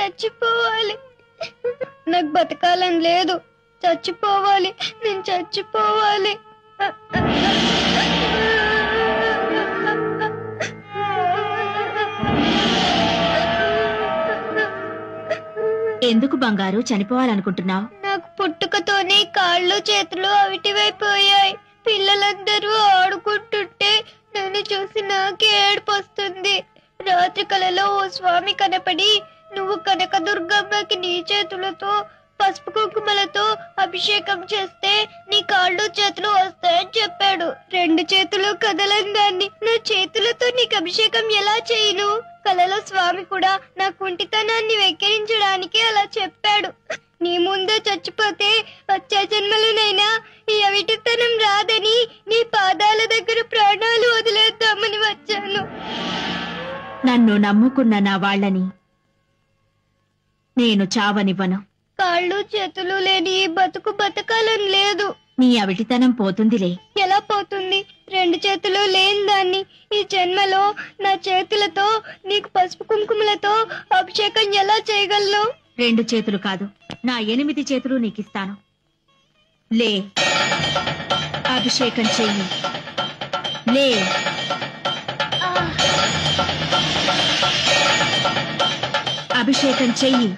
చచ్చిపోవాలి. నాకు బతకాలని లేదు, చచ్చిపోవాలి, నేను చచ్చిపోవాలి. ఎందుకు బంగారు చనిపోవాలనుకుంటున్నావు? నాకు పుట్టుకతోనే కాళ్ళు చేతులు అవిటివైపోయాయి. పిల్లలందరూ ఆడుకుంటుంటే నన్ను చూసి నాకే ఏడుపు వస్తుంది. రాత్రి కలలో ఓ స్వామి కనపడి, నువ్వు కనకదుర్గమ్మకి నీ చేతులతో పసుపు కుంకుమలతో అభిషేకం చేస్తే నీ కాళ్ళు చేతులు వస్తాయని చెప్పాడు. 2 చేతులు కదలని దాన్ని నా చేతులతో నీకు అభిషేకం ఎలా చేయను? కలలో స్వామి కూడా నా కుంటితనాన్ని వెక్కిరించడానికి అలా చెప్పాడు. నీ ముందే చచ్చిపోతే వచ్చే జన్మలోనైనా ఈ అవిటితనం రాదని నీ పాదాల దగ్గర ప్రాణాలు వదిలేద్దామని వచ్చాను. నన్ను నమ్ముకున్న నా వాళ్ళని నేను చావనివ్వను. కాళ్ళు చేతులు లేని ఈ బతుకు బతకాలని లేదు. నీ అవిటితనం పోతుందిలే. ఎలా పోతుంది? 2 చేతులు లేని దాన్ని ఈ జన్మలో నా చేతులతో నీకు పసుపు కుంకుమలతో అభిషేకం ఎలా చేయగలను? 2 చేతులు కాదు, నా 8 చేతులు నీకిస్తాను. లే, అభిషేకం చెయ్యి. లే. అభిషేకం చెయ్యి.